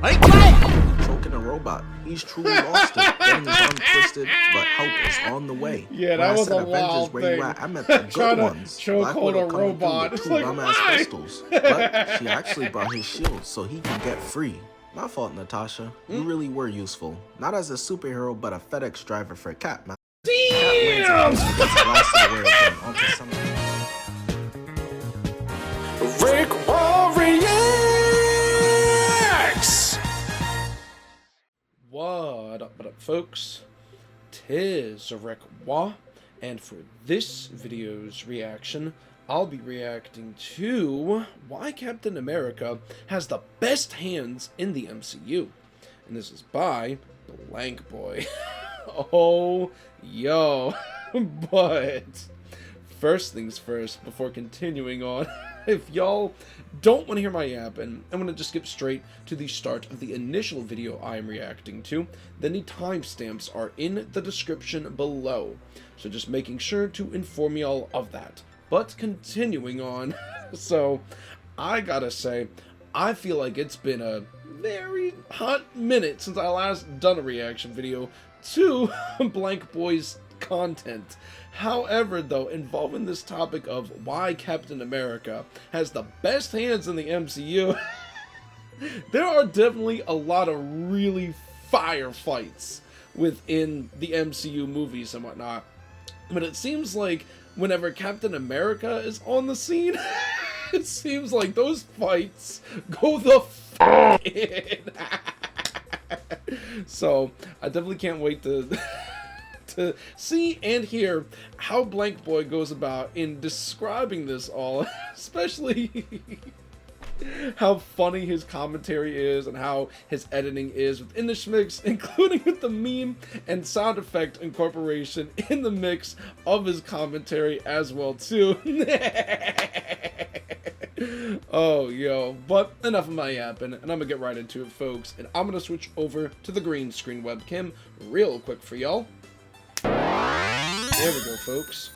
Choking a robot. He's truly lost it. Getting his arm twisted, but help is on the way. Yeah, when that I was said a Avengers, wild where thing. you at? I meant the good ones. Choke Black hold Widow a coming robot. through with It's two like, dumbass why? pistols. But she actually brought his shield so he can get free. My fault, Natasha. You really were useful. Not as a superhero, but a FedEx driver for Cat, man. Damn! RickWa reacts. What up, folks? Tis RickWa, and for this video's reaction, I'll be reacting to why Captain America has the best hands in the MCU. And this is by BlankBoy. Oh, yo. But first things first, before continuing on, if y'all don't want to hear my yapping, I'm going to just skip straight to the start of the initial video I am reacting to, then the timestamps are in the description below. So just making sure to inform y'all of that. But continuing on, so I gotta say, I feel like it's been a very hot minute since I last done a reaction video to BlankBoy's content. However, though, involving this topic of why Captain America has the best hands in the MCU, there are definitely a lot of really fire fights within the MCU movies and whatnot. But it seems like whenever Captain America is on the scene, it seems like those fights go the f*** in. So, I definitely can't wait to see and hear how BlankBoy goes about in describing this all, especially how funny his commentary is and how his editing is within the mix, including with the meme and sound effect incorporation in the mix of his commentary as well too. Oh, yo, but enough of my yapping, and I'm gonna get right into it, folks, and I'm gonna switch over to the green screen webcam real quick for y'all. There we go, folks.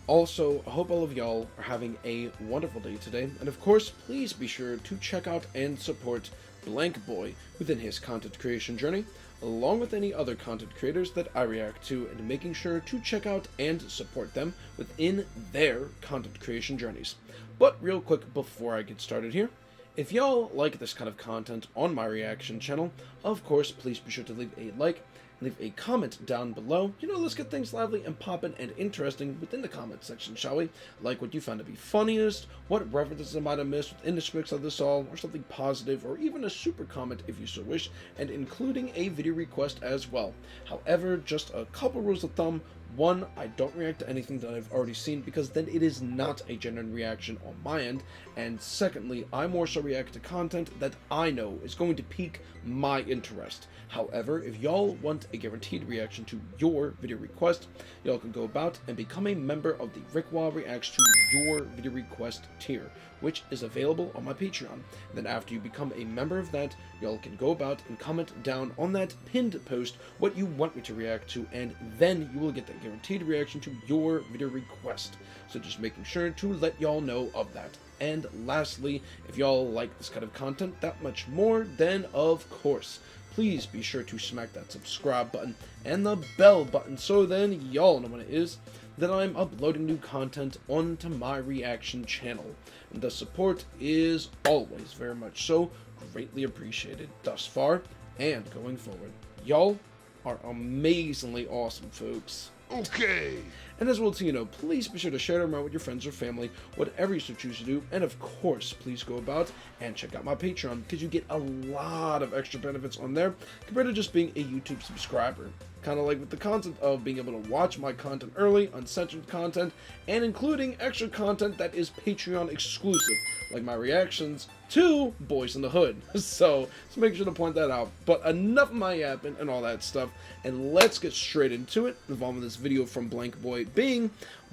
Also, I hope all of y'all are having a wonderful day today, and of course, please be sure to check out and support BlankBoy within his content creation journey, along with any other content creators that I react to, and making sure to check out and support them within their content creation journeys. But real quick before I get started here, if y'all like this kind of content on my reaction channel, of course, please be sure to leave a like, leave a comment down below. You know, let's get things lively and poppin' and interesting within the comment section, shall we? Like what you found to be funniest, what references I might have missed within the mix of this all, or something positive, or even a super comment if you so wish, and including a video request as well. However, just a couple rules of thumb. One, I don't react to anything that I've already seen, because then it is not a genuine reaction on my end. And secondly, I more so react to content that I know is going to pique my interest. However, if y'all want a guaranteed reaction to your video request, y'all can go about and become a member of the RickWa Reacts to Your Video Request tier, which is available on my Patreon. Then after you become a member of that, y'all can go about and comment down on that pinned post what you want me to react to, and then you will get that guaranteed reaction to your video request. So just making sure to let y'all know of that. And lastly, if y'all like this kind of content that much more, then of course, please be sure to smack that subscribe button and the bell button, so then y'all know when it is that I'm uploading new content onto my reaction channel. And the support is always very much so greatly appreciated thus far and going forward. Y'all are amazingly awesome, folks. Okay. And as well, to, you know, please be sure to share them around with your friends or family, whatever you so choose to do. And of course, please go about and check out my Patreon, because you get a lot of extra benefits on there compared to just being a YouTube subscriber. Kind of like with the concept of being able to watch my content early, uncensored content, and including extra content that is Patreon exclusive, like my reactions to Boys in the Hood. So make sure to point that out. But enough of my yapping and all that stuff, and let's get straight into it, involving this video from BlankBoy being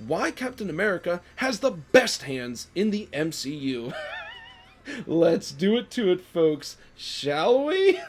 why Captain America has the best hands in the MCU. Let's do it to it, folks, shall we?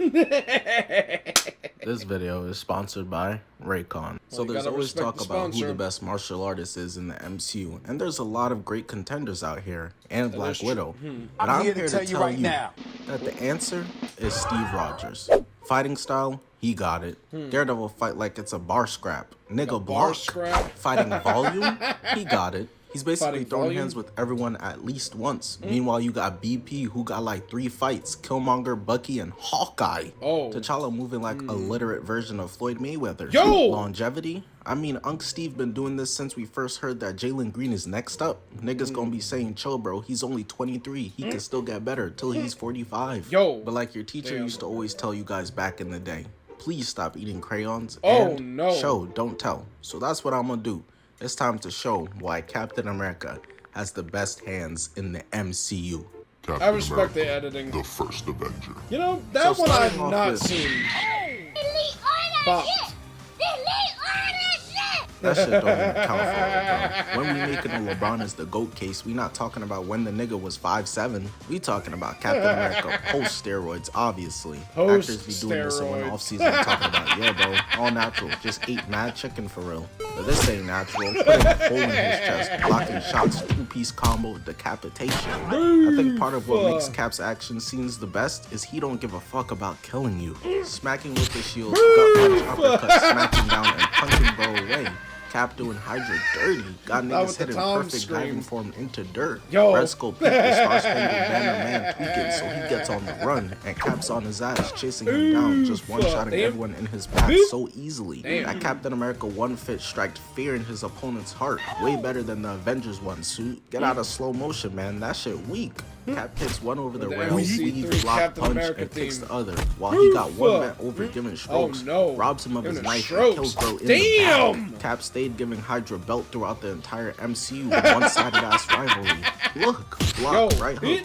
This video is sponsored by Raycon. So there's always talk about who the best martial artist is in the MCU, and there's a lot of great contenders out here, and Black Widow. But I'm here to tell you right now, that the answer is Steve Rogers. Fighting style, he got it. Daredevil fight like it's a bar scrap. Nigga bar block. scrap? Fighting volume, he got it. He's basically Fighting throwing volume? hands with everyone at least once. Meanwhile, you got BP who got like 3 fights, Killmonger, Bucky, and Hawkeye. Oh. T'Challa moving like a literate version of Floyd Mayweather. Yo! Longevity? I mean, Unc Steve been doing this since we first heard that Jalen Green is next up. Niggas gonna be saying, chill bro, he's only 23. He can still get better till he's 45. Yo. But like your teacher Damn. used to always tell you guys back in the day, please stop eating crayons Oh, and no. show, don't tell. So that's what I'm gonna do. It's time to show why Captain America has the best hands in the MCU. Captain I respect the America, editing. The first Avenger. You know, that So one I've starting off not with- seen. Delete all that Bop. shit! Delete all that shit! That shit don't even count for LeBron. When we making a LeBron as the GOAT case, we not talking about when the nigga was 5'7". We talking about Captain America post steroids, obviously. Post Actors be doing this in one steroids. off season talking about, yeah bro, all natural, just ate mad chicken for real. But this ain't natural. Putting a hole in his chest, blocking shots, 2-piece combo, decapitation. I think part of what makes Cap's action scenes the best is he don't give a fuck about killing you. Smacking with the shield, gut punch, uppercut, smacking down, and punching bro away. Cap doing Hydra dirty, got Not niggas with the hitting Tom perfect scream. diving form into dirt. Yo. Red Skull peek the Star-Spangled Banner man tweaking, so he gets on the run, and Cap's on his ass, chasing him down, just one-shotting Damn. everyone in his path so easily. Damn. That Captain America one fit striked fear in his opponent's heart, way better than the Avengers one suit. Get out of slow motion, man, that shit weak. Cap hits one over the The rail, MC3 weave, block, Captain punch, America and kicks theme. the other, while he got one Oof. bent over giving strokes, no. robs him of his Giving knife, strokes. and kills bro in the Damn. back. Cap stayed giving Hydra belt throughout the entire MCU, one-sided ass rivalry. Look, block, Yo. right hook,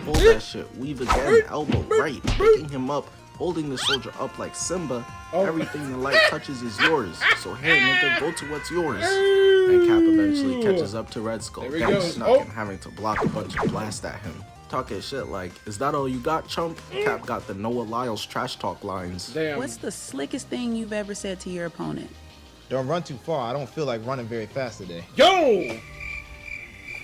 hold that shit, weave again, elbow, right, picking him up, holding the soldier up like Simba. Oh. Everything the light touches is yours. So here, nigga, go to what's yours. And Cap eventually catches up to Red Skull, There we getting go. snuck Oh. and having to block a bunch of blasts at him. Talking shit like, is that all you got, chump? Cap got the Noah Lyles trash talk lines. Damn. What's the slickest thing you've ever said to your opponent? Don't run too far. I don't feel like running very fast today. Yo!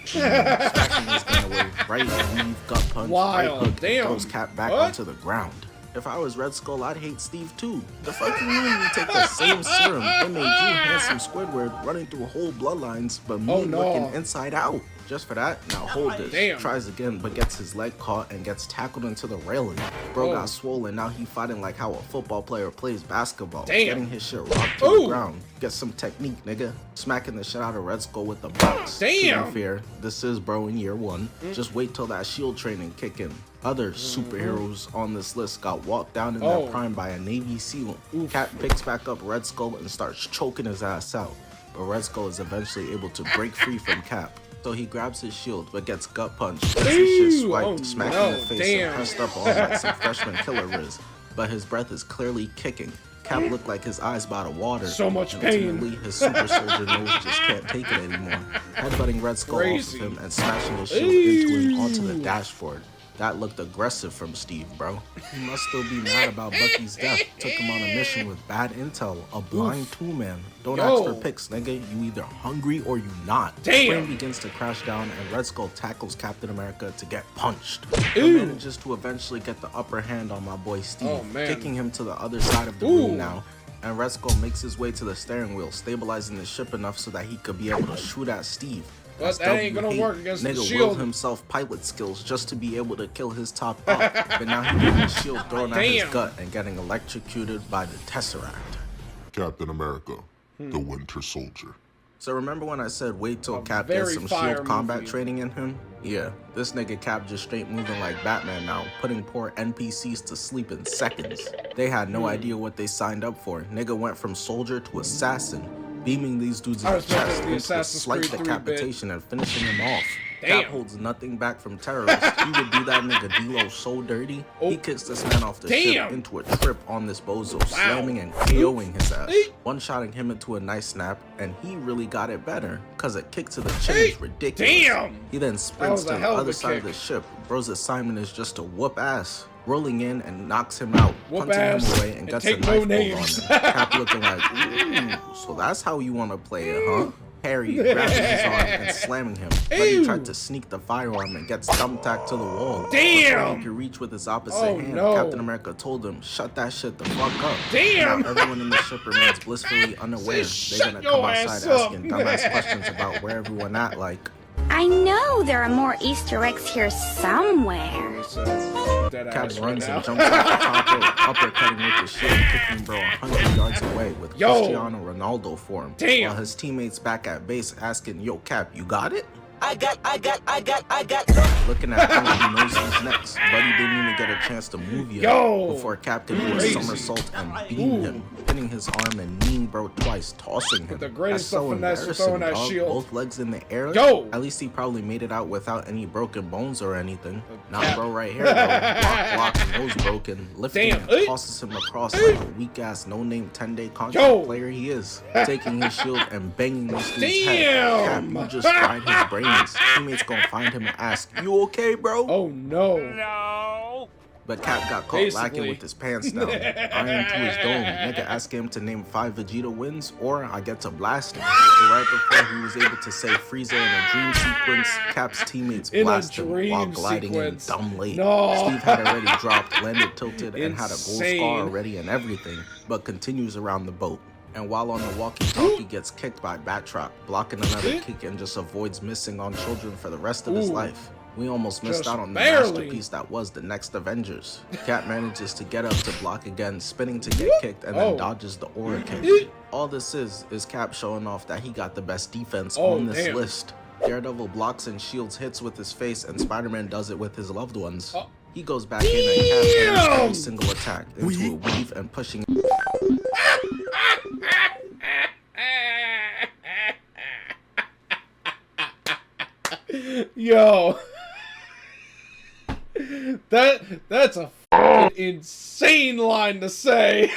Smacking his gun away, right weave, gut punch, right Wild. hook, Damn. throws Cap back What? onto the ground. If I was Red Skull, I'd hate Steve too. The fuck you mean you take the same serum that made you handsome Squidward running through whole bloodlines, but me Oh, no. looking inside out? Just for that? Now hold this. Damn. Tries again, but gets his leg caught and gets tackled into the railing. Bro Oh. got swollen, now he fighting like how a football player plays basketball. Damn. Getting his shit rocked to Ooh. the ground. Get some technique, nigga. Smacking the shit out of Red Skull with the box. Damn. To be fair, this is bro in year one. Just wait till that shield training kick in. Other superheroes on this list got walked down in Oh. their prime by a Navy SEAL. Cap picks back up Red Skull and starts choking his ass out. But Red Skull is eventually able to break free from Cap. So he grabs his shield but gets gut punched. Gets his shit Ooh, swiped, oh smacked no, in the face damn. and pressed up on like some freshman killer Riz. But his breath is clearly kicking. Cap looked like his eyes about to water. So much and pain. ultimately, his super soldier nose just can't take it anymore. Headbutting Red Skull Crazy. off of him and smashing his shield into him onto the dashboard. That looked aggressive from Steve, bro. He must still be mad about Bucky's death. Took him on a mission with bad intel, a blind two-man. Don't Yo. ask for picks, nigga. You either hungry or you not. Damn. Plane begins to crash down and Red Skull tackles Captain America to get punched. Ew. But manages to eventually get the upper hand on my boy Steve, Oh, man. kicking him to the other side of the Ooh. room now. And Red Skull makes his way to the steering wheel, stabilizing the ship enough so that he could be able to shoot at Steve. But As that ain't gonna W8, work against the nigga shield. willed himself pilot skills just to be able to kill his top up. But now he getting his shield thrown at his Damn. gut and getting electrocuted by the Tesseract. Captain America, the Winter Soldier. So remember when I said wait till Cap very gets some fire shield combat movie. training in him? Yeah, this nigga Cap just straight moving like Batman now, putting poor NPCs to sleep in seconds. They had no idea what they signed up for. Nigga went from soldier to assassin, beaming these dudes in I the respect chest the into a Assassin's slight Creed 3-bit. decapitation and finishing him off. Damn. Cap holds nothing back from terrorists. He would do that nigga D-Lo so dirty. He kicks this man off the ship Damn. into a trip on this bozo, slamming and KOing his ass. Eek. One-shotting him into a nice snap, and he really got it better, cause a kick to the chin is Eek. ridiculous. Damn. He then sprints was to a the hell of other a side of kick. the ship. Bro's assignment is just to whoop ass, rolling in and knocks him out, Whoop punching ass him away and and gets take a no knife pulled on names. him. Cap looking like, ooh, so that's how you want to play it, huh? Harry grabbing his arm and slamming him, but he tried to sneak the firearm and gets thumbtacked to the wall. Damn! Before he could reach with his opposite hand, no. Captain America told him, shut that shit the fuck up. Damn! Now everyone in the ship remains blissfully unaware. Say, They're gonna "Shut come your outside ass up." asking dumbass questions about where everyone at, like, I know there are more Easter eggs here somewhere. Cap runs and jumps off the top rope, uppercutting with his shield, kicking bro 100 yards away with Cristiano Ronaldo form. Damn. While his teammates back at base asking, yo Cap, you got it? I got. Looking at him, he knows he's next, but he didn't even get a chance to move yet before Cap could do a somersault and beam him, hitting his arm and kneeing bro twice, tossing him. The greatest That's so of finesse for embarrassing, throwing that dog. shield. Both legs in the air. Yo! At least he probably made it out without any broken bones or anything. Not Cap. bro right here, though. Block, nose broken, lifting Damn. and tosses him across like a weak-ass, no-name 10-day contract player he is. Taking his shield and banging this dude's head. Cap, you just fried his brains. Teammates gonna find him and ask, you okay, bro? Oh no. But Cap got caught lacking with his pants down. Iron to his dome. Nigga asking him to name 5 Vegeta wins, or I get to blast him. But right before he was able to say Frieza in a dream sequence, Cap's teammates blast him while gliding in dumb late. Steve had already dropped, landed tilted, and had a gold scar already and everything, but continues around the boat. And while on the walkie-talkie gets kicked by Batroc, blocking another kick and just avoids missing on children for the rest of his life. We almost missed out on the masterpiece that was the next Avengers. Cap manages to get up to block again, spinning to get kicked, and then dodges the aura kick. All this is Cap showing off that he got the best defense on this list. Daredevil blocks and shields hits with his face, and Spider-Man does it with his loved ones. He goes back in and Cap airs every single attack into a weave and pushing. Yo. That's a fucking insane line to say.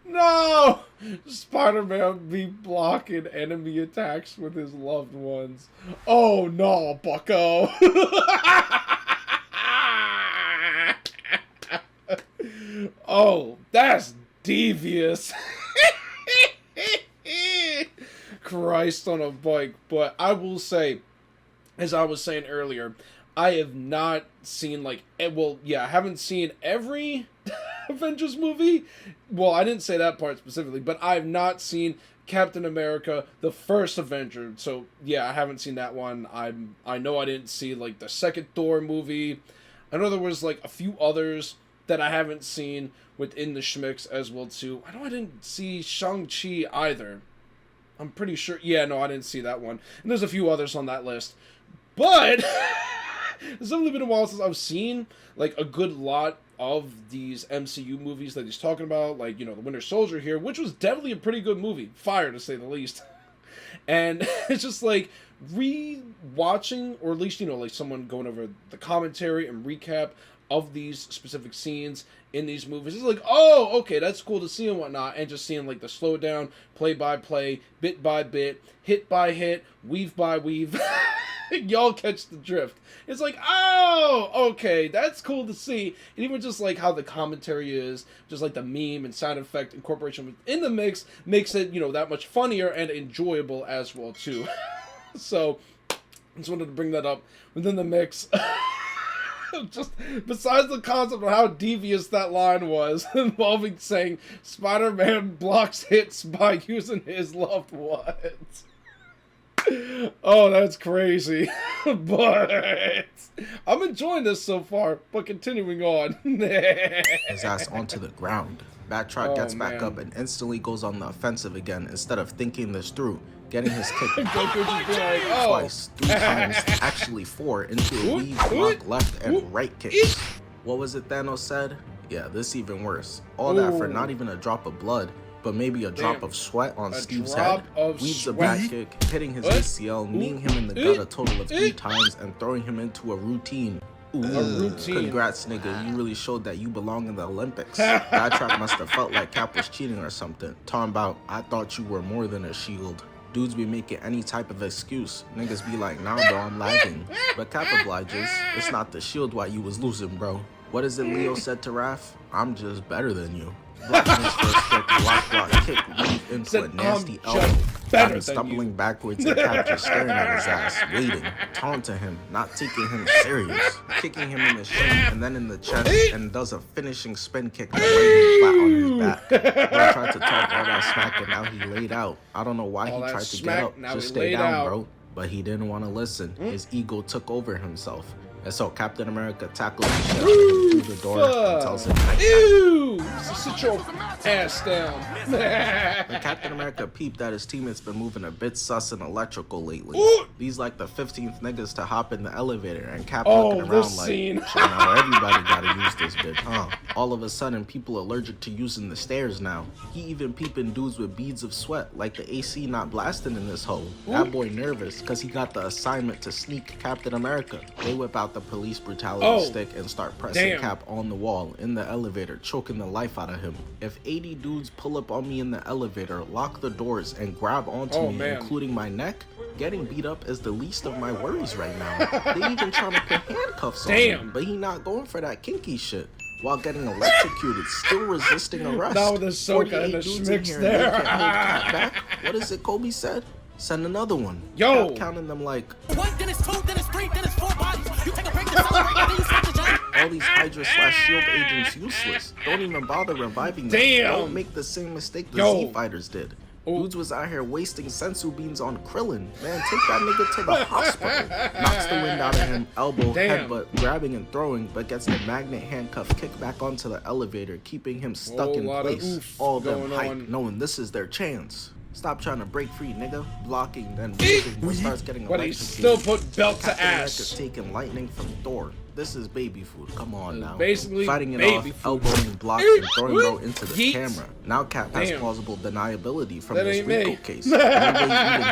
No! Spider-Man be blocking enemy attacks with his loved ones. Oh no, bucko. Oh, that's devious. Christ on a bike. But I will say, as I was saying earlier, I have not seen, like, well, yeah, I haven't seen every Avengers movie. Well, I didn't say that part specifically, but I have not seen Captain America, the first Avenger. So, yeah, I haven't seen that one. I know I didn't see, like, the second Thor movie. I know there was, like, a few others that I haven't seen within the schmicks as well, too. I know I didn't see Shang-Chi either. I'm pretty sure. Yeah, no, I didn't see that one. And there's a few others on that list. But it's only been a while since I've seen, like, a good lot of these MCU movies that he's talking about. Like, you know, The Winter Soldier here, which was definitely a pretty good movie. Fire, to say the least. And it's just, like, re-watching, or at least, you know, like, someone going over the commentary and recap of these specific scenes in these movies. It's like, oh, okay, that's cool to see and whatnot, and just seeing, like, the slow down, play by play, bit by bit, hit by hit, weave by weave. Y'all catch the drift. It's like, oh, okay, that's cool to see. And even just, like, how the commentary is, just, like, the meme and sound effect incorporation within the mix makes it, you know, that much funnier and enjoyable as well, too. So, I just wanted to bring that up within the mix. Just besides the concept of how devious that line was, involving saying Spider-Man blocks hits by using his loved ones. Oh, that's crazy. But I'm enjoying this so far, but continuing on. His ass onto the ground. Batroc gets back up and instantly goes on the offensive again instead of thinking this through, getting his kick twice, 3 times, actually 4, into a weave, block, left and right kicks. What was it Thanos said? Yeah, this even worse. All that for not even a drop of blood, but maybe a drop of sweat on Steve's head. Weaves a back kick, hitting his ACL, kneeing him in the gut a total of 3 times and throwing him into a routine. Ooh, congrats, nigga. You really showed that you belong in the Olympics. Batroc must have felt like Cap was cheating or something. Talking about, I thought you were more than a shield. Dudes be making any type of excuse. Niggas be like, nah, bro, I'm lagging. But Cap obliges. It's not the shield why you was losing, bro. What is it Leo said to Raph? I'm just better than you. Blocking his first kick, block, kick, weave into Said, a nasty "I'm elbow. just better Got him than stumbling you." backwards and Cap just staring at his ass, waiting, taunting him, not taking him serious, kicking him in the shin and then in the chest, and does a finishing spin kick that laid him flat on his back. Bro tried to talk all that smack and now he laid out. I don't know why All he that tried to smack, get up. now Just he stay laid down, out. bro. But he didn't want to listen. His ego took over himself. And so Captain America tackles the shit out of him through the door and tells him, Ew! So sit your ass down. and Captain America peeped that his teammates been moving a bit sus and electrical lately. Ooh. These like the 15th niggas to hop in the elevator and Cap Oh, looking this around like, scene. so now everybody gotta use this bitch, huh? All of a sudden, people allergic to using the stairs now. He even peeping dudes with beads of sweat like the AC not blasting in this hole. That boy nervous cause he got the assignment to sneak Captain America. They whip out the police brutality stick and start pressing Damn. Cap on the wall in the elevator, choking the life out of him. If 80 dudes pull up on me in the elevator, lock the doors, and grab onto Oh, me, man. including my neck, getting beat up is the least of my worries right now. They even trying to put handcuffs on him, but he not going for that kinky shit. While getting electrocuted, still resisting arrest. Now with the Soka and the dudes in schmicks here, there. and they can't hold Cap back. What is it Kobe said? Send another one. Yo. Cap counting them like, One, then it's two, then it's three, then it's four bodies. You take a break to celebrate, and then you start the job. all these Hydra / Shield agents useless. Don't even bother reviving them. Damn. Don't make the same mistake the Yo. Z fighters did. Oh. Dudes was out here wasting sensu beans on Krillin. Man, take that nigga to the hospital. Knocks the wind out of him, elbow, Damn. headbutt, grabbing and throwing, but gets the magnet handcuff kicked back onto the elevator, keeping him stuck Whole in lot of place. oof All them going hype, on. knowing this is their chance. Stop trying to break free, nigga. Blocking, then waving, but starts getting But he electrocuted. still put belt to Captain America ass. taking lightning from Thor. This is baby food. Come on now. Basically, fighting it baby off, food. elbowing, blocking, and throwing bro into the Yeet. camera. Now Cap has Damn. plausible deniability from That this ain't RickWa me. case. Even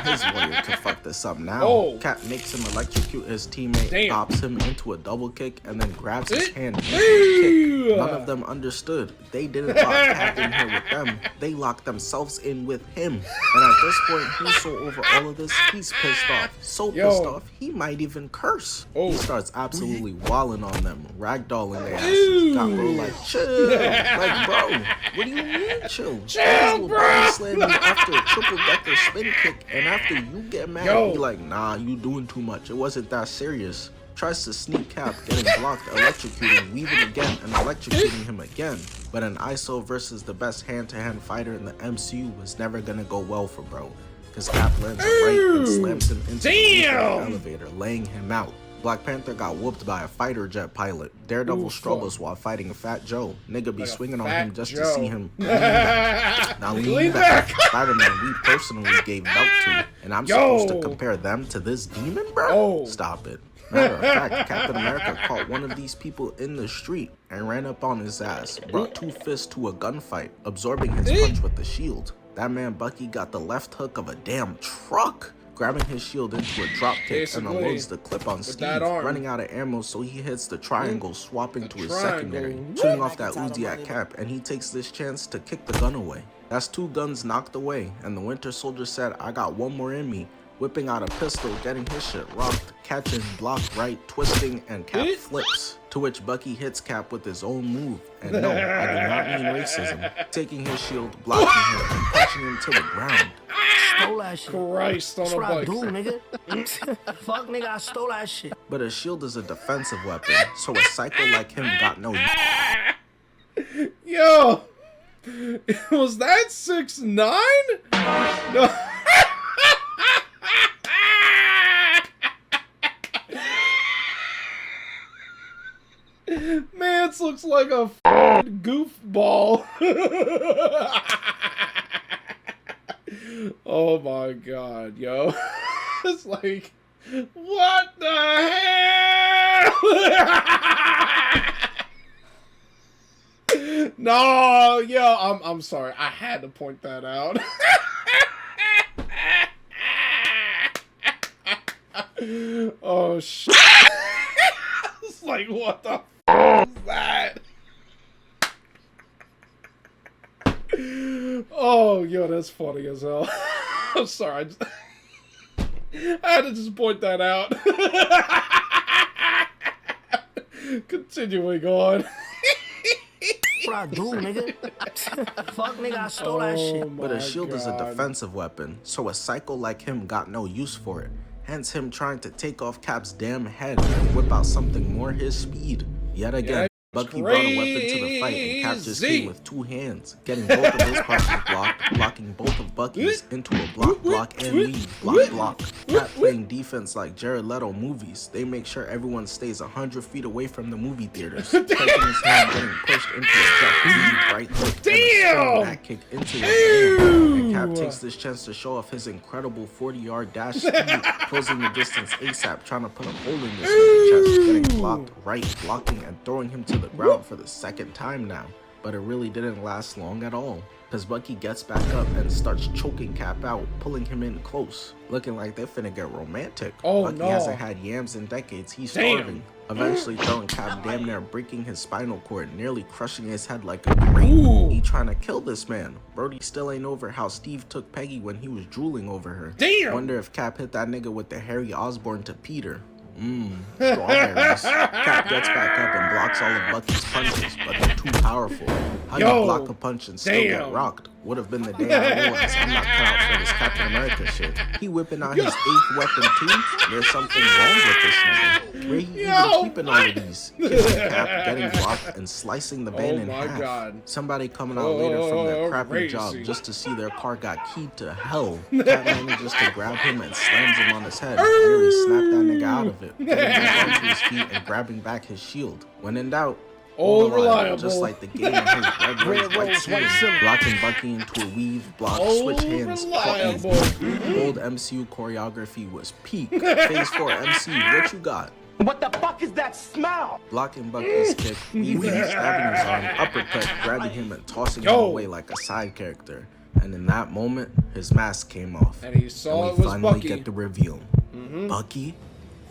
his lawyer can fuck this up now. Oh. Cap makes him electrocute his teammate, Damn. stops him into a double kick, and then grabs his hand. and Ew. kick. None of them understood. They didn't lock Cap in here with them. They locked themselves in with him. And at this point, he's so over all of this, he's pissed off. So Yo. pissed off, he might even curse. Oh. He starts absolutely wilding on them, ragdolling their asses. Got bro like, chill. Like, bro, what do you mean chill? Chill, will bro. body slam you after a triple decker spin kick, and after you get mad, Yo. be like, nah, you doing too much. It wasn't that serious. Tries to sneak Cap, getting blocked, electrocuting, weaving again, and electrocuting him again. But an ISO versus the best hand-to-hand fighter in the MCU was never gonna go well for bro. Cause Cap lands a right and slams him into the roof of the elevator, laying him out. Black Panther got whooped by a fighter jet pilot. Daredevil Ooh, struggles while fighting Fat Joe. Nigga be Like a swinging on Fat him just Joe. to see him lean back. Now lean back. Spider-Man we personally gave belt to. And I'm supposed to Yo. compare them to this demon, bro? Oh. Stop it. Matter of fact, Captain America caught one of these people in the street and ran up on his ass, brought two fists to a gunfight, absorbing his punch with the shield. That man Bucky got the left hook of a damn truck, grabbing his shield into a drop kick and Basically, unloads the clip on with Steve, that arm. running out of ammo, so he hits the triangle, swapping to his triangle. secondary, shooting off that Uzi at Cap, and he takes this chance to kick the gun away. That's two guns knocked away, and the Winter Soldier said, I got one more in me, whipping out a pistol, getting his shit rocked, catching, blocked right, twisting, and Cap flips. To which Bucky hits Cap with his own move. And no, I do not mean racism. Taking his shield, blocking him, and punching him to the ground. Stole that shit. Christ on That's a what I bike. do, nigga. Fuck, nigga, I stole that shit. But a shield is a defensive weapon, so a psycho like him got no. Yo, was that 6ix9ine? No. Mance looks like a f***ing goofball. Oh my god, yo. It's like, what the hell? No, yo, I'm sorry. I had to point that out. Oh shit. It's like, what the f is that? Oh, yo, that's funny as hell. I'm sorry. I had to just point that out. Continuing on. That's what I do, nigga. Fuck, nigga, I stole that shit. But a shield is a God. defensive weapon, so a psycho like him got no use for it. Hence him trying to take off Cap's damn head and whip out something more his speed. Yet again, Bucky brought a weapon to the fight and Cap just came with 2 hands, getting both of his punches blocked, blocking both of Bucky's into a block and weave, block. Cap playing defense like Jared Leto movies. They make sure everyone stays 100 feet away from the movie theaters. Taking his hand, getting pushed into his chest, weave, right hook, and a strong back kick into his hand. And Cap takes this chance to show off his incredible 40-yard dash speed, closing the distance ASAP, trying to put a hole in this nigga's chest, getting blocked, right, blocking, and throwing him to the ground for the 2nd time now. But it really didn't last long at all, because Bucky gets back up and starts choking Cap out, pulling him in close, looking like they're finna get romantic. Bucky hasn't had yams in decades, he's starving, eventually throwing Cap damn near breaking his spinal cord, nearly crushing his head like a grape. He trying to kill this man. Brody still ain't over how Steve took Peggy when he was drooling over her. Wonder if Cap hit that nigga with the Harry Osborn to Peter. Strawberries. Cap gets back up and blocks all of Bucky's punches, but they're too powerful. How you block a punch and still get rocked? Would have been the day I realized I'm not cut out for this Captain America shit. He whipping out his 8th weapon too? There's something wrong with this nigga. Where he even keeping all of these? Killing Cap, getting blocked, and slicing the van in half. Somebody coming out later from their crappy job just to see their car got keyed to hell. Cap manages to grab him and slams him on his head, nearly snap that nigga out of it, getting back onto his feet and grabbing back his shield. When in doubt, all reliable, just like the game of his red, white, suit, blocking Bucky into a weave, block, switch hands, caught. Old MCU choreography was peak. Phase 4 MCU, what you got? What the fuck is that smell? Blocking Bucky's kick, weaving, stabbing his arm, uppercut, grabbing him and tossing him away like a side character. And in that moment, his mask came off. And he saw and we finally get the reveal. Bucky?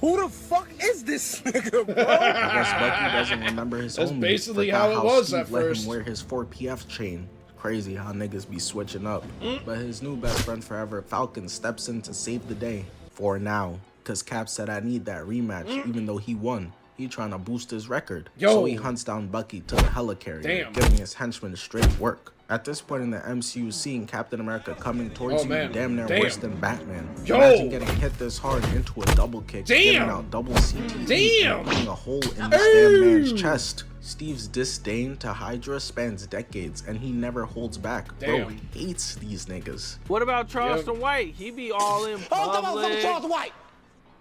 Who the fuck is this nigga, bro? I guess Bucky doesn't remember his That's homie. basically Forgot how it was Steve at let first. him wear his 4PF chain. Crazy how niggas be switching up. But his new best friend forever, Falcon, steps in to save the day. For now. Cause Cap said I need that rematch even though he won. He trying to boost his record. So he hunts down Bucky to the helicarrier, giving his henchmen straight work. At this point in the MCU, seeing Captain America coming towards you damn near worse than Batman. Imagine getting hit this hard into a double kick, giving out double CTE, and putting a hole in this damn man's chest. Steve's disdain to Hydra spans decades, and he never holds back. Bro, he hates these niggas. What about Charleston White? He be all in public. Charleston White!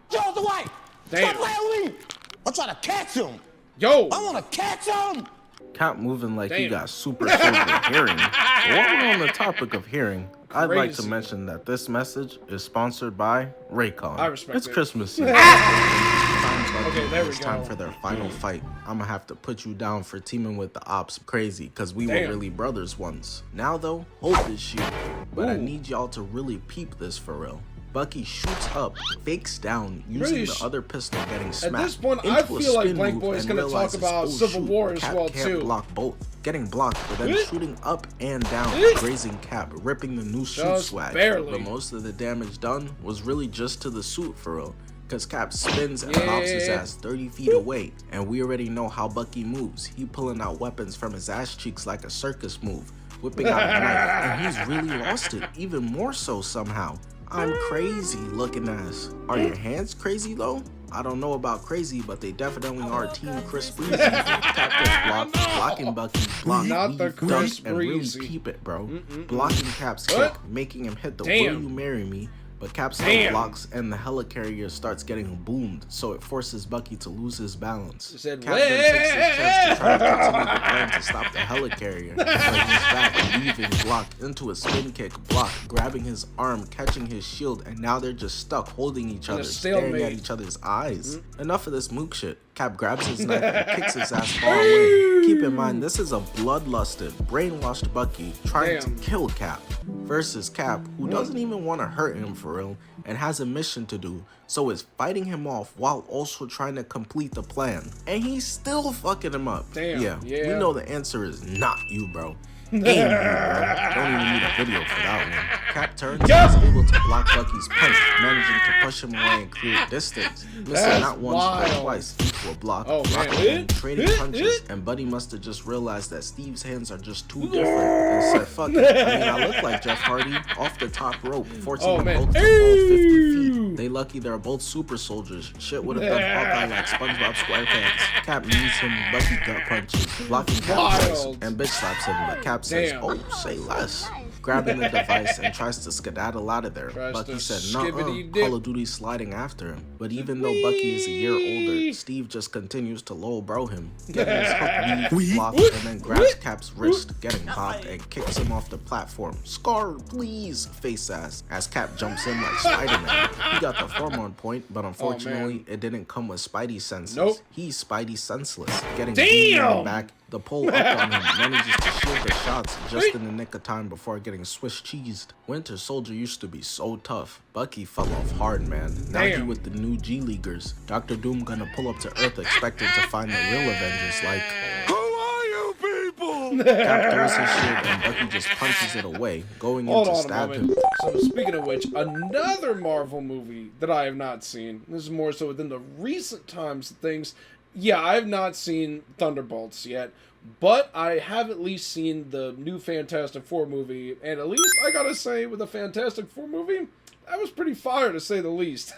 Charleston White! Stop playing with me! I'm trying to catch him! I wanna catch him! Cap moving like he got super soldier hearing. While we're on the topic of hearing, I'd like to mention that this message is sponsored by Raycon. I respect it's it. Christmas season. Okay, there we It's go. time for their final fight. I'm gonna have to put you down for teaming with the ops crazy, cause we were really brothers once. Now though, hope is shielded. But I need y'all to really peep this for real. Bucky shoots up, fakes down, using the other pistol getting smacked. At this point, I feel like BlankBoy is going to talk about Civil War as well, Cap too. block both. Getting blocked, but then shooting up and down, grazing Cap, ripping the new suit swag. But most of the damage done was really just to the suit for real. Cause Cap spins and pops his ass 30 feet away. And we already know how Bucky moves. He pulling out weapons from his ass cheeks like a circus move. Whipping out a knife, and he's really lost it, even more so somehow. I'm crazy looking ass. Are your hands crazy though? I don't know about crazy, but they definitely are Team Chris Breezy. Cap gets blocked, blocking Bucky, block, weave, dunk, and really keep it, bro. Blocking Cap's kick, making him hit the Will You Marry Me, but Cap still blocks and the helicarrier starts getting boomed, so it forces Bucky to lose his balance. Cap then takes his chance to try to continue the plan to stop the helicarrier, but he's back, weaving, block, into a spin kick, block, grabbing his arm, catching his shield, and now they're just stuck holding each other, staring at each other's eyes. Enough of this mook shit. Cap grabs his knife and kicks his ass far away. Keep in mind, this is a bloodlusted, brainwashed Bucky trying to kill Cap versus Cap, who doesn't even want to hurt him for real and has a mission to do, so is fighting him off while also trying to complete the plan. And he's still fucking him up. We know the answer is not you, bro. Don't even need a video for that one. Cap turns and is able to block Bucky's punch, managing to push him away and create distance. Missing not once but twice into a block, blocking and trading punches, and Buddy must have just realized that Steve's hands are just too different and said, fuck it. I mean, I look like Jeff Hardy off the top rope, forcing them both to fall 50 feet. They lucky they're both super soldiers. Shit would have done Hawkeye like SpongeBob SquarePants. Cap knees him, Bucky gut punches, blocking Cap twice, and bitch slaps him, but Cap says, oh, say less. Grabbing the device and tries to skedaddle out of there. Bucky said, nuh-uh, Call of Duty sliding after him. But even though Bucky is a year older, Steve just continues to low bro him, getting his hook weave blocked, and then grabs Cap's wrist, getting popped, and kicks him off the platform. Scar, please, face ass, as Cap jumps in like Spider-Man. He got the form on point, but unfortunately, it didn't come with Spidey senses. He's Spidey senseless, getting beat in the back. The pull up on him manages to shield the shots just in the nick of time before getting Swiss cheesed. Winter Soldier used to be so tough. Bucky fell off hard, man. Now he with the new G-Leaguers. Dr. Doom gonna pull up to Earth expecting to find the real Avengers like, who are you people? Cap throws his shield and Bucky just punches it away, going in to stab him. So speaking of which, another Marvel movie that I have not seen. This is more so within the recent times of things. Yeah, I have not seen Thunderbolts yet, but I have at least seen the new Fantastic Four movie, and at least I gotta say, with the Fantastic Four movie, that was pretty fire to say the least.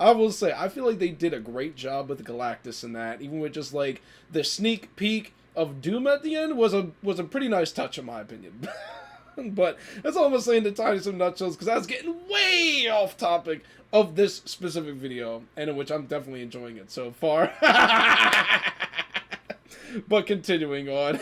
I will say, I feel like they did a great job with Galactus in that, even with just like the sneak peek of Doom at the end was a pretty nice touch in my opinion. But that's all I'm gonna say in the tiny some nutshells, because I was getting way off topic of this specific video, and in which I'm definitely enjoying it so far. But continuing on.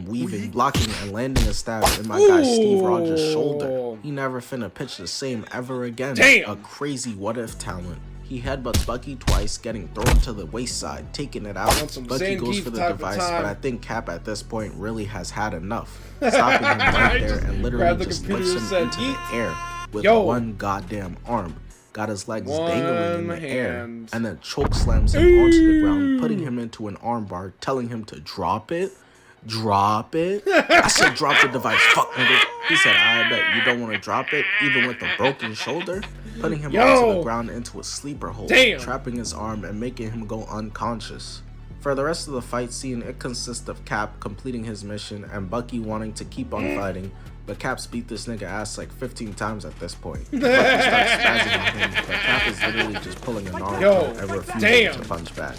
Weaving, blocking, and landing a stab in my guy Steve Rogers' shoulder. He never finna pitch the same ever again. A crazy what-if talent. He headbutts Bucky twice, getting thrown to the waist side, taking it out. Bucky goes for the device, but I think Cap at this point really has had enough. Stopping him right there and literally just lifts him into the air with one goddamn arm. Got his legs dangling in the air, and then choke slams him onto the ground, putting him into an armbar, telling him to drop it. Drop it? I said drop the device. Fuck, nigga. He said, I bet you don't want to drop it, even with a broken shoulder. Putting him onto the ground into a sleeper hold, trapping his arm and making him go unconscious. For the rest of the fight scene, it consists of Cap completing his mission and Bucky wanting to keep on fighting, but Cap's beat this nigga ass like 15 times at this point. Bucky starts spazzing on him, but Cap is literally just pulling an arm and refusing to punch back.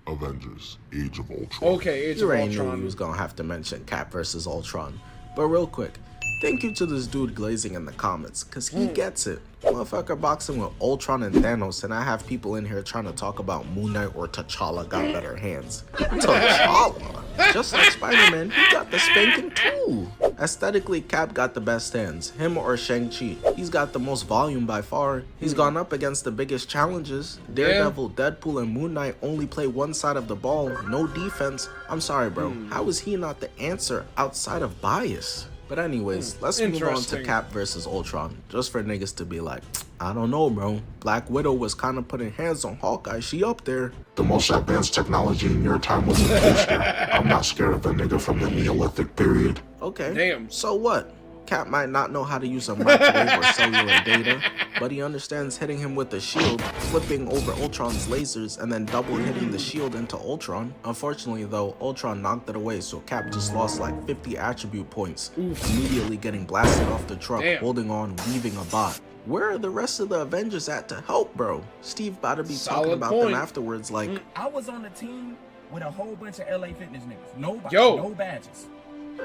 Avengers, Age of Ultron. Okay, Age of Ultron. You already knew he was gonna have to mention Cap versus Ultron. But real quick, thank you to this dude glazing in the comments, cause he gets it. Motherfucker boxing with Ultron and Thanos, and I have people in here trying to talk about Moon Knight or T'Challa got better hands. T'Challa? Just like Spider-Man, he got the spanking too. Aesthetically, Cap got the best hands, him or Shang-Chi. He's got the most volume by far. He's gone up against the biggest challenges. Daredevil, Deadpool, and Moon Knight only play one side of the ball, no defense. I'm sorry, bro. How is he not the answer outside of bias? But anyways, let's move on to Cap versus Ultron, just for niggas to be like, I don't know, bro. Black Widow was kind of putting hands on Hawkeye. She up there. The most advanced technology in your time was a poster. I'm not scared of a nigga from the Neolithic period. Okay, so what? Cap might not know how to use a microwave or cellular data, but he understands hitting him with the shield, flipping over Ultron's lasers, and then double hitting the shield into Ultron. Unfortunately though, Ultron knocked it away, so Cap just lost like 50 attribute points, immediately getting blasted off the truck, holding on, weaving a bot. Where are the rest of the Avengers at to help, bro? Steve about to be talking about them afterwards like, I was on the team with a whole bunch of LA Fitness niggas. Nobody, no badges.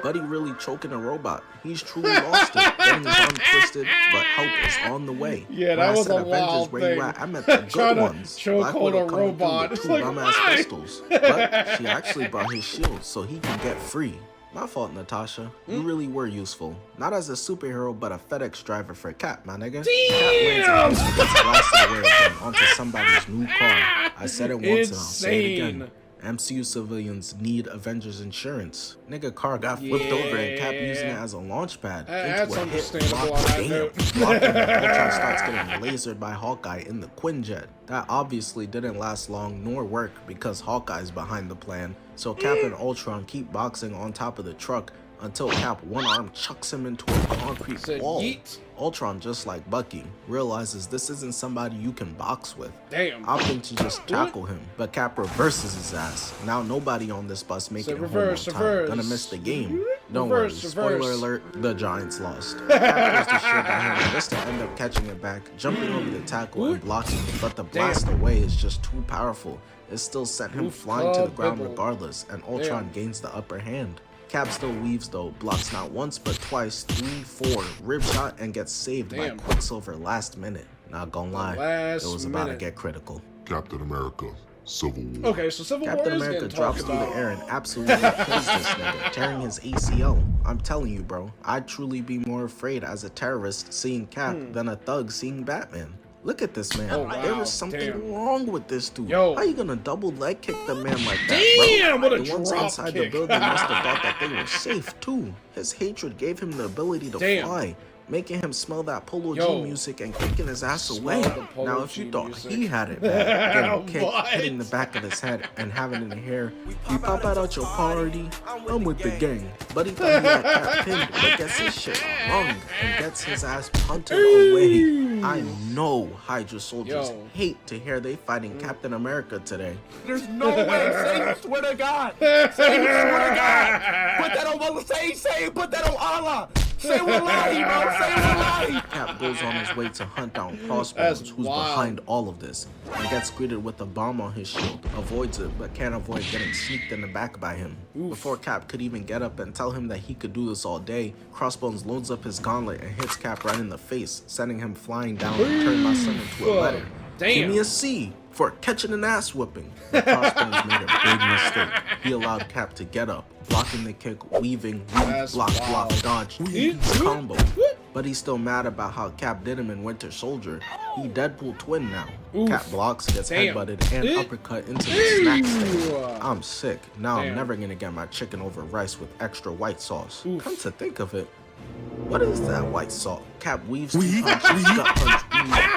Buddy really choking a robot. He's truly lost it. Getting his arm twisted, but help is on the way. Yeah, that was a wild thing. I meant the good ones. Black Widow coming through with two bum-ass pistols. But she actually brought his shield so he can get free. My fault, Natasha. You really were useful. Not as a superhero, but a FedEx driver for Cap, my nigga. Damn! Cap lands and gets blasted away again onto somebody's new car. I said it once and I'll say it again. MCU civilians need Avengers insurance. Nigga car got flipped over and Cap using it as a launch pad. That's into a hit understandable block. on that Damn. note. Blocking and Ultron starts getting lasered by Hawkeye in the Quinjet. That obviously didn't last long nor work because Hawkeye's behind the plan. So Cap and Ultron keep boxing on top of the truck until Cap one arm chucks him into a concrete wall. Yeet. Ultron, just like Bucky, realizes this isn't somebody you can box with. Damn. Opting to just tackle him, but Cap reverses his ass. Now nobody on this bus making it home on time. Gonna miss the game. Don't worry, spoiler alert, the Giants lost. Cap goes to shit at him just to end up catching it back, jumping over the tackle and blocking, but the blast away is just too powerful. It still sent him flying to the ground regardless, and Ultron gains the upper hand. Cap still weaves though, blocks not once but twice, 3, 4, rib shot, and gets saved by Quicksilver last minute. Not gonna lie, it was about to get critical. Captain America, Civil War. Okay, so Civil War Captain is America getting drops talked through the about. air and absolutely kills this nigga, tearing his ACL. I'm telling you, bro, I'd truly be more afraid as a terrorist seeing Cap than a thug seeing Batman. Look at this man. There is something wrong with this dude. How you gonna double leg kick the man like that, Damn, bro? what a The ones drop inside kick. the building must have thought that they were safe too. His hatred gave him the ability to fly, making him smell that Polo G music and kicking his ass away. Now, if you thought he had it bad, getting kicked, hitting the back of his head, and having it in here, you pop out at your party, I'm with the gang. But he thought he had Cap pinned, but gets his shit wrong and gets his ass punted away. I know Hydra soldiers hate to hear they fighting Captain America today. There's no way. Say you swear to God. Say you swear to God. Put that on Allah. Say put that on Allah. Say wallahi, bro. Say wallahi. Cap goes on his way to hunt down Crossbones, who's behind all of this, and gets greeted with a bomb on his shield, avoids it, but can't avoid getting sneaked in the back by him. Before Cap could even get up and tell him that he could do this all day, Crossbones loads up his gauntlet and hits Cap right in the face, sending him flying down and turning my son into a letter. Give me a C for catching an ass whipping. But Crossbones made a big mistake. He allowed Cap to get up, blocking the kick, weaving, weave, block, dodge, combo. But he's still mad about how Cap did him in Winter Soldier. He Deadpool twin now. Cap blocks, gets headbutted, and uppercut into the snack stand. I'm sick. Now I'm never gonna get my chicken over rice with extra white sauce. Come to think of it, what is that white sauce? Cap weaves, two punches, gut punch,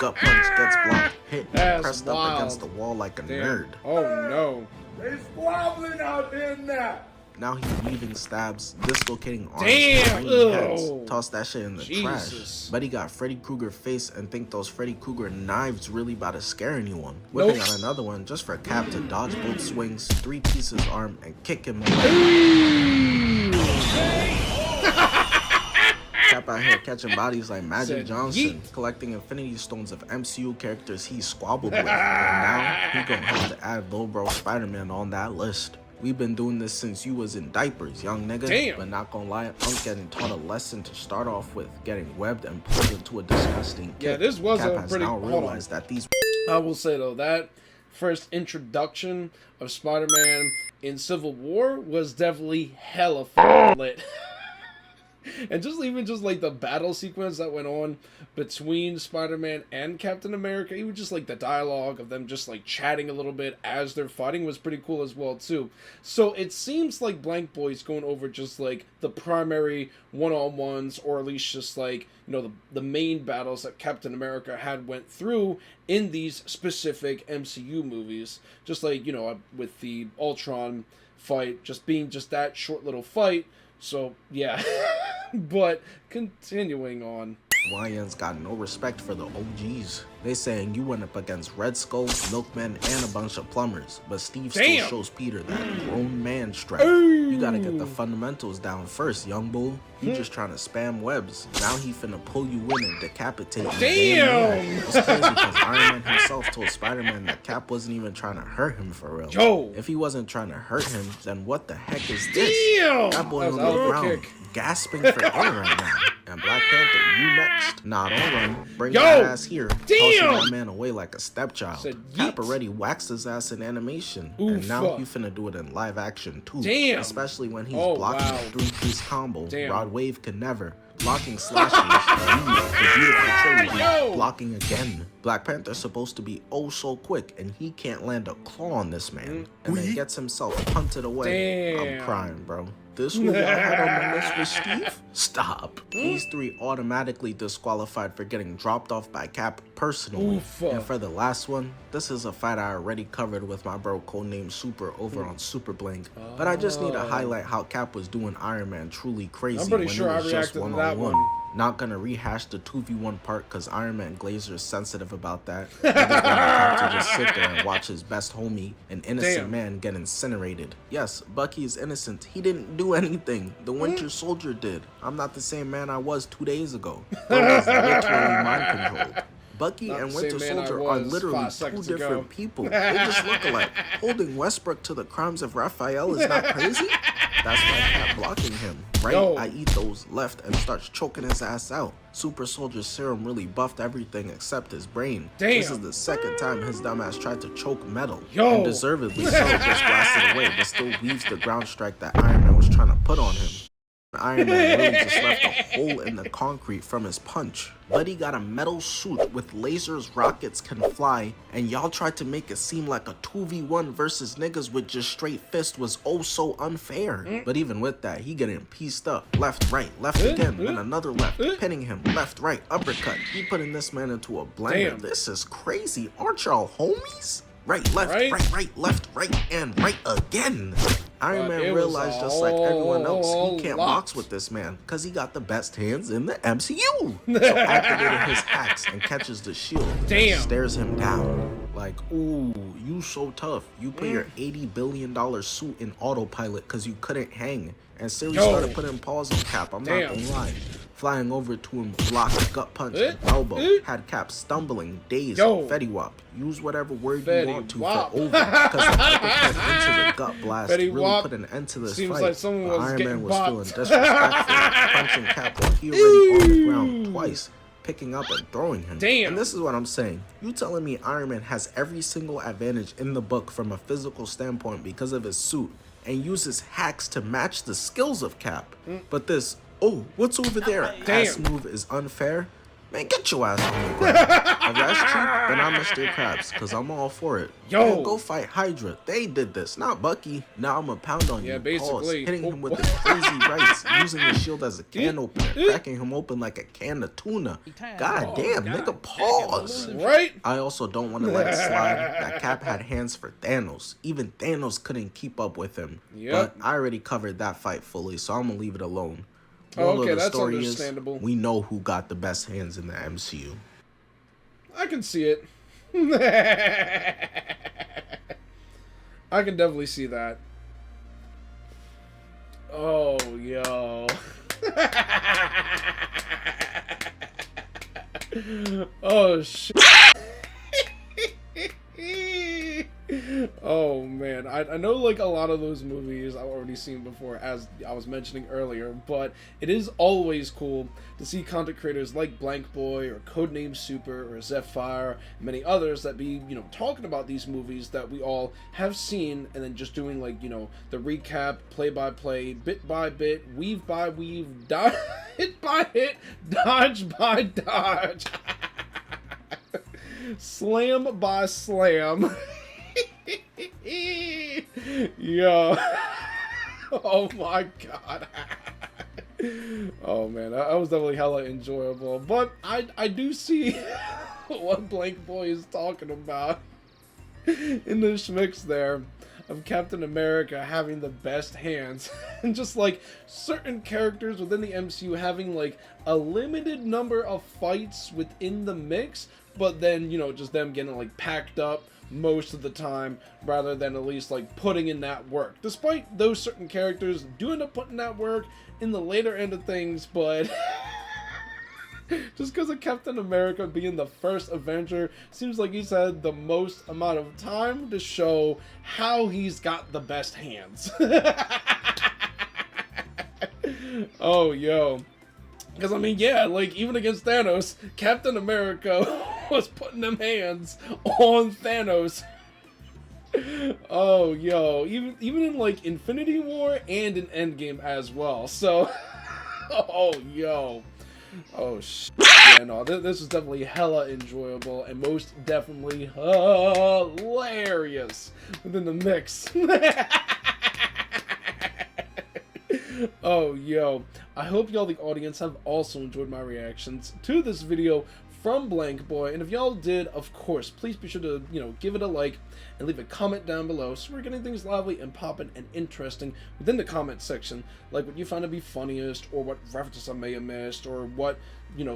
gut punch, gets blocked, hit, pressed up against the wall like a nerd. Oh no. They squabbling out there now. Now he's weaving stabs, dislocating arms, Damn! banging heads, toss that shit in the Jesus. trash. But he got Freddy Krueger face and think those Freddy Krueger knives really about to scare anyone. Whipping out another one just for Cap to dodge both swings, 3 pieces arm, and kick him away. Cap out here catching bodies like Magic Johnson, collecting Infinity Stones of MCU characters he squabbled with, and now he gonna have to add Lil Bro Spider-Man on that list. We've been doing this since you was in diapers, young nigga. Damn. But not gonna lie, I'm getting taught a lesson to start off with, getting webbed and pulled into a disgusting kick. Yeah, this was Cap a has pretty. now realized that these. I will say though, that first introduction of Spider-Man in Civil War was definitely hella lit. And even just like the battle sequence that went on between Spider-Man and Captain America, even just like the dialogue of them just like chatting a little bit as they're fighting was pretty cool as well too. So it seems like BlankBoy's going over just like the primary one-on-ones, or at least just like, you know, the main battles that Captain America had went through in these specific MCU movies. Just like, you know, with the Ultron fight just being just that short little fight. So, yeah. But, continuing on. YN's got no respect for the OGs. They saying you went up against Red Skull, Milkman, and a bunch of plumbers, but Steve still shows Peter that grown man strength. You gotta get the fundamentals down first, young bull. You just trying to spam webs. Now he finna pull you in and decapitate you. Damn! It's crazy because Iron Man himself told Spider-Man that Cap wasn't even trying to hurt him for real. Yo! If he wasn't trying to hurt him, then what the heck is this? Damn! That boy on the ground, gasping for air right now. And Black Panther, you next. Nah, don't run. Bring Yo! that ass here. Damn! Tossing that man away like a stepchild. Said Cap yeet. already waxed his ass in animation. Ooh, and now fuck. he finna do it in live action too. Damn! Especially when he's Oh, blocking wow. a 3-piece combo. Damn. Rod Wave could never. Blocking slashes. The beautiful trilogy. Yo! Blocking again. Black Panther's supposed to be oh so quick, and he can't land a claw on this man. And then gets himself punted away. Damn. I'm crying, bro. This who y'all had on the list with Steve? Stop. These three automatically disqualified for getting dropped off by Cap personally. Oof. And for the last one, this is a fight I already covered with my bro codenamed Super over on Super Blank. But I just need to highlight how Cap was doing Iron Man truly crazy I'm pretty when sure it I was just reacted to that one-on-one. one. Not gonna rehash the 2v1 part because Iron Man Glazer's sensitive about that. Niggas gonna have to just sit there and watch his best homie, an innocent Damn. man, get incinerated. Yes, Bucky is innocent. He didn't do anything. The Winter Soldier did. I'm not the same man I was 2 days ago. I was literally mind controlled. Bucky Not and the Winter same man I Soldier are was literally 5 two seconds different ago. people. They just look alike. Holding Westbrook to the crimes of Raphael is not crazy? That's why Cap blocking him. Right? Yo. I eat those left and starts choking his ass out. Super Soldier's serum really buffed everything except his brain. Damn. This is the second time his dumbass tried to choke metal. Yo. And deservedly so, just blasted away, but still weaves the ground strike that Iron Man was trying to put on him. Iron Man really just left a hole in the concrete from his punch. Buddy got a metal suit with lasers, rockets can fly, and y'all tried to make it seem like a 2v1 versus niggas with just straight fist was oh so unfair. But even with that, he getting pieced up. Left, right, left again, and another left, pinning him, left, right, uppercut. He putting this man into a blender. Damn. This is crazy. Aren't y'all homies? Right, left, Right? right, left, right, and right again. Iron But it Man was realized just like everyone else, all he can't locked. box with this man because he got the best hands in the MCU. So activated his axe and catches the shield. Damn. And stares him down. Like, ooh, you so tough. You put your $80 billion suit in autopilot because you couldn't hang. And Siri Yo. started putting paws on Cap. I'm Damn. not gonna lie. Flying over to him, blocked, gut punch, and elbow. Had Cap stumbling, dazed, Yo. Fetty Wap. Use whatever word Fetty you want to Wap. for over. Because the uppercut into the gut blast Fetty really Wap. put an end to this Seems fight. like someone But was Iron getting Man was feeling bopped. disrespectful, punching Cap while he already on the ground twice, picking up and throwing him. Damn. And this is what I'm saying. You telling me Iron Man has every single advantage in the book from a physical standpoint because of his suit and uses hacks to match the skills of Cap. But this, oh, what's over there? Damn. Ass move is unfair. Man, get your ass on the ground. If that's cheap, then I'm Mr. Krabs, because I'm all for it. Yo. Man, go fight Hydra. They did this, not Bucky. Now I'm a pound on Yeah, you. basically. Hitting him with the crazy rights, using the shield as a can opener, cracking him open like a can of tuna. God damn, nigga, pause. Right? I also don't want to let it slide that Cap had hands for Thanos. Even Thanos couldn't keep up with him. Yep. But I already covered that fight fully, so I'm gonna leave it alone. Oh, Moral of okay, the that's story understandable. is, we know who got the best hands in the MCU. I can see it. I can definitely see that. Oh, yo. Oh, shit. Oh man, I know like a lot of those movies I've already seen before, as I was mentioning earlier, but it is always cool to see content creators like BlankBoy or Codename Super or Zephyr and many others that be, you know, talking about these movies that we all have seen and then just doing like, you know, the recap, play by play, bit by bit, weave by weave, hit by hit, dodge by dodge. Slam by slam. Yo. Oh my god. Oh man, that was definitely hella enjoyable. But I do see what BlankBoy is talking about in the schmicks there of Captain America having the best hands. And just like certain characters within the MCU having like a limited number of fights within the mix, but then, you know, just them getting like packed up most of the time rather than at least like putting in that work. Despite those certain characters do end up putting that work in the later end of things, but just because of Captain America being the first Avenger, seems like he's had the most amount of time to show how he's got the best hands. Oh, yo. Because, I mean, yeah, like, even against Thanos, Captain America was putting them hands on Thanos. Oh, yo, even in, like, Infinity War and in Endgame as well. So, oh, yo. Oh, shit. Yeah, no, this is definitely hella enjoyable and most definitely hilarious within the mix. Oh, yo. I hope y'all, the audience, have also enjoyed my reactions to this video from BlankBoy. And if y'all did, of course, please be sure to, give it a like and leave a comment down below so we're getting things lively and poppin' and interesting within the comment section. Like what you found to be funniest, or what references I may have missed, or what,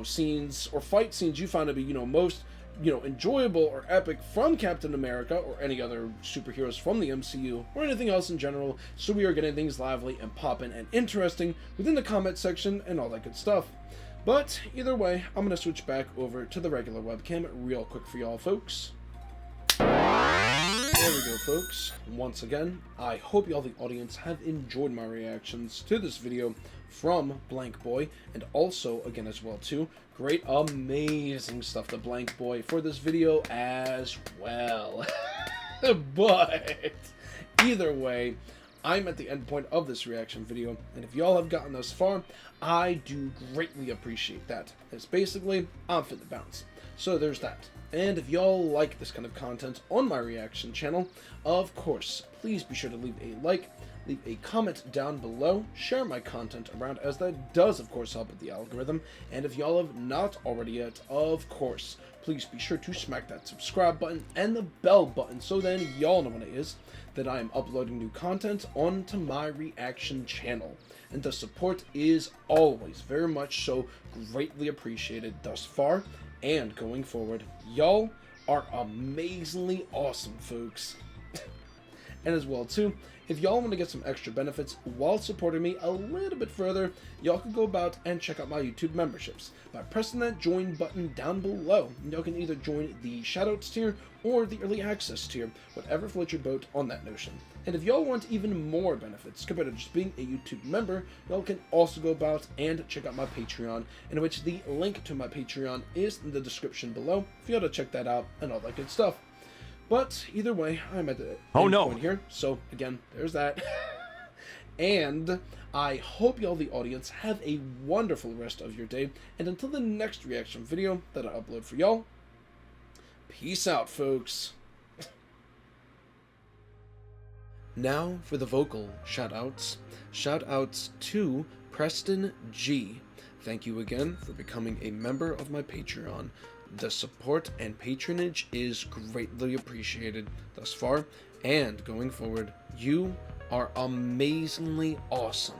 scenes or fight scenes you found to be, most enjoyable or epic from Captain America or any other superheroes from the MCU or anything else in general, so we are getting things lively and poppin' and interesting within the comment section and all that good stuff. But either way, I'm going to switch back over to the regular webcam real quick for y'all folks. There we go, folks. Once again, I hope y'all, the audience, have enjoyed my reactions to this video from BlankBoy, and also, again as well too, great amazing stuff to BlankBoy for this video as well. But either way, I'm at the end point of this reaction video, and if y'all have gotten thus far, I do greatly appreciate that. It's basically, I'm fit to bounce. So there's that. And if y'all like this kind of content on my reaction channel, of course, please be sure to leave a like, leave a comment down below, share my content around, as that does, of course, help with the algorithm. And if y'all have not already yet, of course, please be sure to smack that subscribe button and the bell button so then y'all know when it is that I am uploading new content onto my reaction channel. And the support is always very much so greatly appreciated thus far and going forward. Y'all are amazingly awesome, folks. And as well too, if y'all want to get some extra benefits while supporting me a little bit further, y'all can go about and check out my YouTube memberships by pressing that join button down below. Y'all can either join the Shoutouts tier or the Early Access tier, whatever floats your boat on that notion. And if y'all want even more benefits compared to just being a YouTube member, y'all can also go about and check out my Patreon, in which the link to my Patreon is in the description below for y'all to check that out and all that good stuff. But either way, I'm at the point here, so again, there's that. And I hope y'all, the audience, have a wonderful rest of your day, and until the next reaction video that I upload for y'all, peace out, folks. Now for the vocal shoutouts. Shoutouts to Preston G. Thank you again for becoming a member of my Patreon. The support and patronage is greatly appreciated thus far, and going forward, you are amazingly awesome.